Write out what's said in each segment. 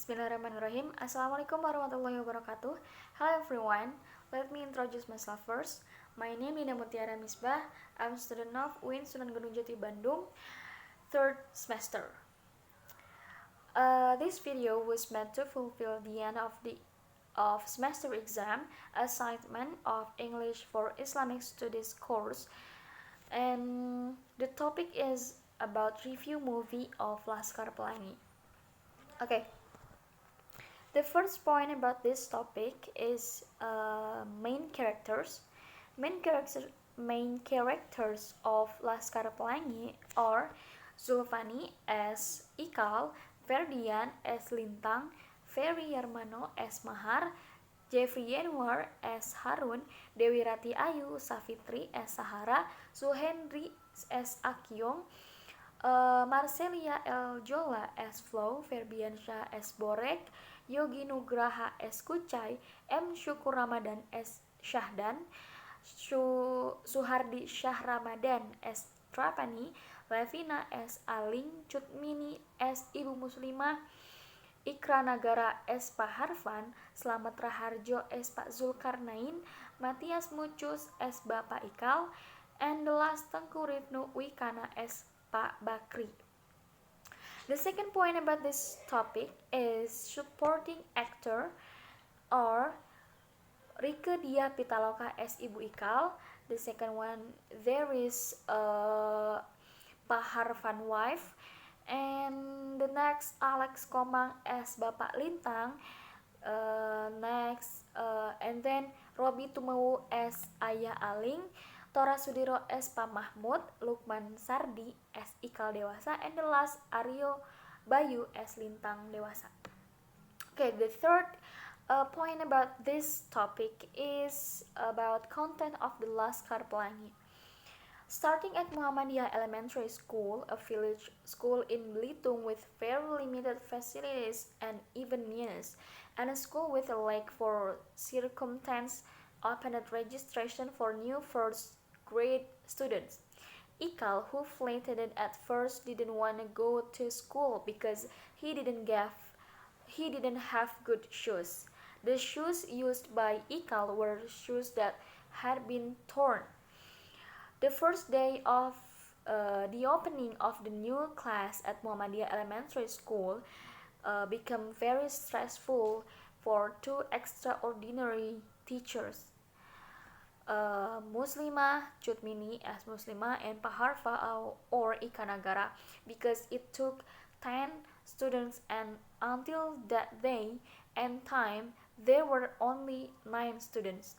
Bismillahirrahmanirrahim. Assalamualaikum warahmatullahi wabarakatuh. Hello everyone. Let me introduce myself first. My name is Nida Mutiara. I'm student of UIN Sunan Gunung Jati Bandung, third semester. This video was meant to fulfill the end of semester exam assignment of English for Islamic Studies course, and the topic is about review movie of Laskar Pelangi. Okay. The first point about this topic is main characters. Main characters of Laskar Pelangi are Zulfani as Ikal, Ferdian as Lintang, Ferry Yarmano as Mahar, Jeffrey Yanuar as Harun, Dewi Rati Ayu Safitri as Sahara, Suhendri as Akyong, Marcelia El Jola as Flow, Ferbiansyah as Borek, Yogi Nugraha as Kucai, M. Syukur Ramadan as Syahdan, Suhardi Syah Ramadan as Trapani, Levina as Aling, Cutmini as Ibu Muslimah, Ikra Nagara as Pak Harfan, Slamet Raharjo as Pak Zulkarnain, Matias Mucus as Bapak Ikal, and the last Tengku Rifnu Wikana as Pak Bakri. The second point about this topic is supporting actor or Rike Dia Pitaloka as Ibu Ikal. The second one, there is Pak Harfan wife, and the next Alex Komang as Bapak Lintang. And then Robi Tumewu as Ayah Aling, Tora Sudiro as Pak Mahmud, Lukman Sardi as Ikal Dewasa, and the last Aryo Bayu as Lintang Dewasa. Okay, the third point about this topic is about content of the Laskar Pelangi. Starting at Muhammadiyah Elementary School, a village school in Belitung with very limited facilities and even means, and a school with a lake for circumstance, opened registration for new first grade students. Ikal, who flattered at first, didn't want to go to school because he didn't have good shoes. The shoes used by Ikal were shoes that had been torn. The first day of the opening of the new class at Muhammadiyah Elementary School became very stressful for two extraordinary teachers, Muslimah Cutmini as Muslimah and Pak Harfa or Ikanagara, because it took 10 students, and until that day and time there were only 9 students.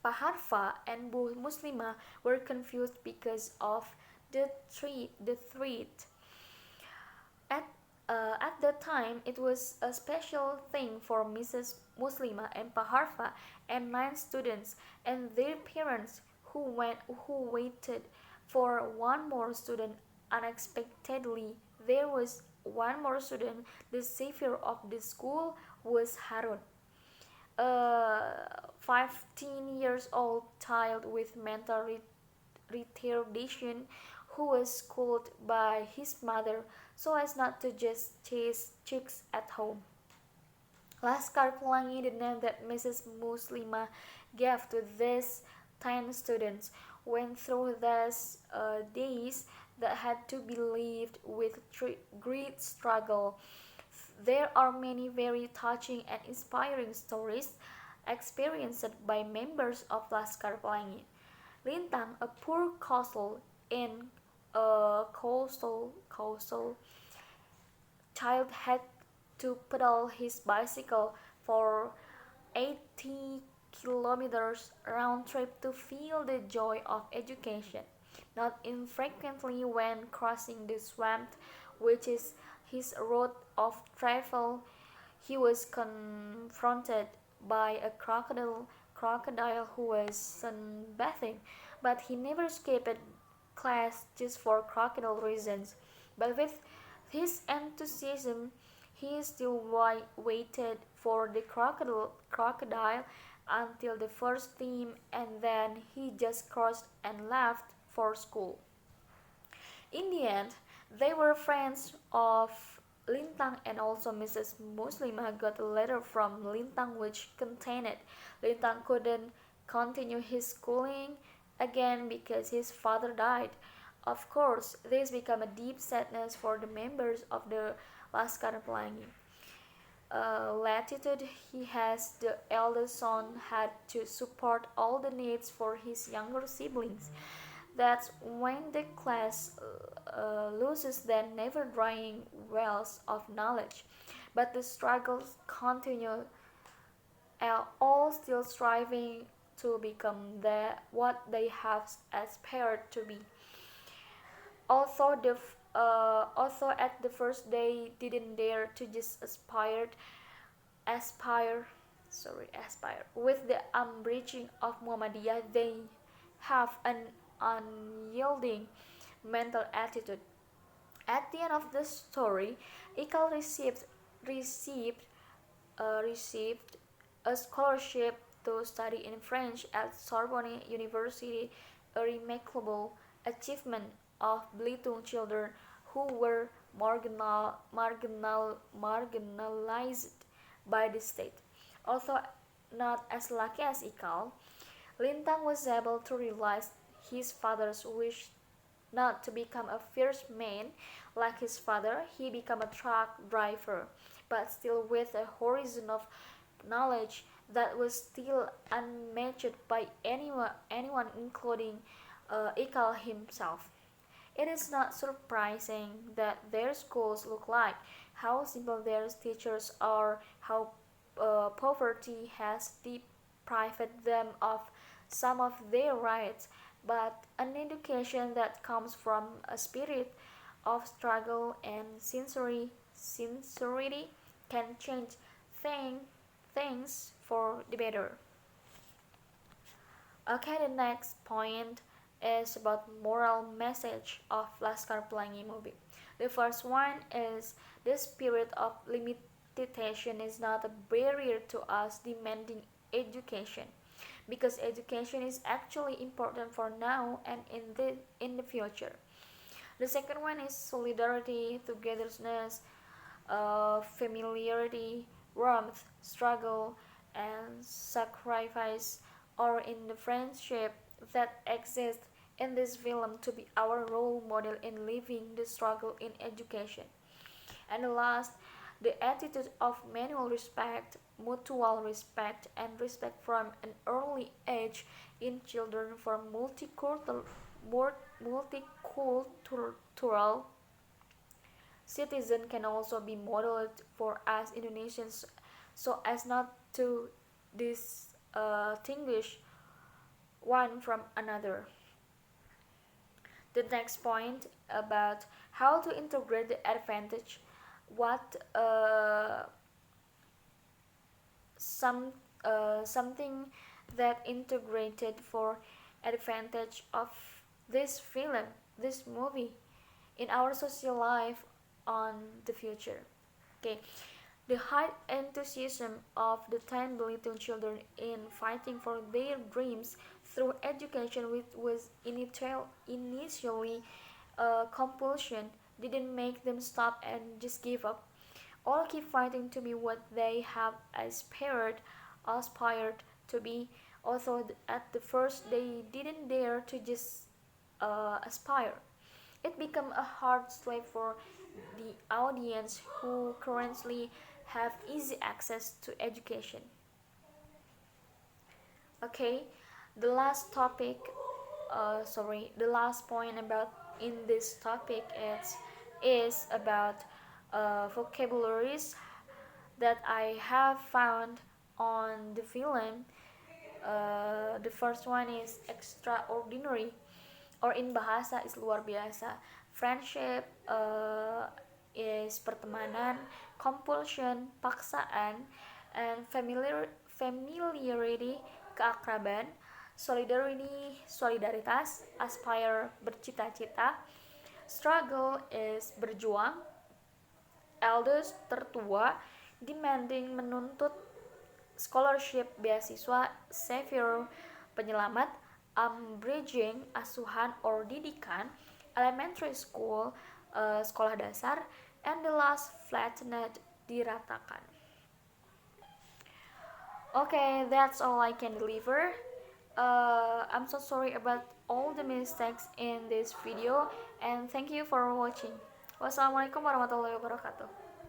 Pak Harfa and Bu Muslimah were confused because of the threat. At that time, it was a special thing for Mrs. Muslimah and Pak Harfa and 9 students and their parents who waited for one more student. Unexpectedly, there was one more student. The savior of the school was Harun, a 15 years old child with mental retardation who was schooled by his mother so as not to just chase chicks at home. Laskar Pelangi, the name that Mrs. Muslimah gave to these 10 students, went through those days that had to be lived with great struggle. There are many very touching and inspiring stories experienced by members of Laskar Pelangi. Lintang, a poor coastal in a coastal child, had to pedal his bicycle for 80 kilometers round trip to feel the joy of education. Not infrequently when crossing the swamp, which is his route of travel, he was confronted by a crocodile who was sunbathing, but he never escaped class just for crocodile reasons. But with his enthusiasm, he still waited for the crocodile until the first team, and then he just crossed and left for school. In the end, they were friends of Lintang and also Mrs. Muslimah got a letter from Lintang which contained Lintang couldn't continue his schooling again because his father died. Of course, this became a deep sadness for the members of the Laskar Pelangi. Latitude he has the eldest son had to support all the needs for his younger siblings. That's when the class loses the never drying wells of knowledge. But the struggles continue, all still striving to become what they have aspired to be. Although at the first they didn't dare to just aspire aspire with the upbringing of Muhammadiyah, they have an unyielding mental attitude. At the end of the story, Ikal received received a scholarship to study in French at Sorbonne University, a remarkable achievement of Belitung children who were marginalized by the state. Although not as lucky as Ikal, Lintang was able to realize his father's wish not to become a fierce man like his father. He became a truck driver, but still with a horizon of knowledge that was still unmatched by anyone including Ikal himself. It is not surprising that their schools look like, how simple their teachers are, how poverty has deprived them of some of their rights, but an education that comes from a spirit of struggle and sincerity can change thing, things for the better. Okay, the next point is about moral message of Laskar Pelangi movie. The first one is the spirit of limitation is not a barrier to us demanding education, because education is actually important for now and in the future. The second one is solidarity, togetherness, familiarity, warmth, struggle, and sacrifice, or in the friendship that exists in this film to be our role model in living the struggle in education. And the last, the attitude of mutual respect, and respect from an early age in children for multicultural citizen can also be modeled for us Indonesians so as not to distinguish one from another. The next point about how to integrate the advantage, what something that integrated for advantage of this film, this movie in our social life on the future. Okay, the high enthusiasm of the 10 Belitung children in fighting for their dreams through education, which was initially a compulsion, didn't make them stop and just give up. All keep fighting to be what they have aspired to be, although at the first they didn't dare to just aspire. It became a hard slave for the audience who currently have easy access to education. Okay, the last topic, the last point about in this topic is about vocabularies that I have found on the film. The first one is extraordinary, or in bahasa is luar biasa. Friendship is pertemanan, compulsion paksaan, and familiarity keakraban, solidarity solidaritas, aspire bercita-cita, struggle is berjuang, eldest tertua, demanding menuntut, scholarship beasiswa, savior penyelamat, bridging asuhan or didikan, elementary school sekolah dasar, and the last flattened diratakan. Okay, that's all I can deliver. I'm so sorry about all the mistakes in this video, and thank you for watching. Wassalamualaikum warahmatullahi wabarakatuh.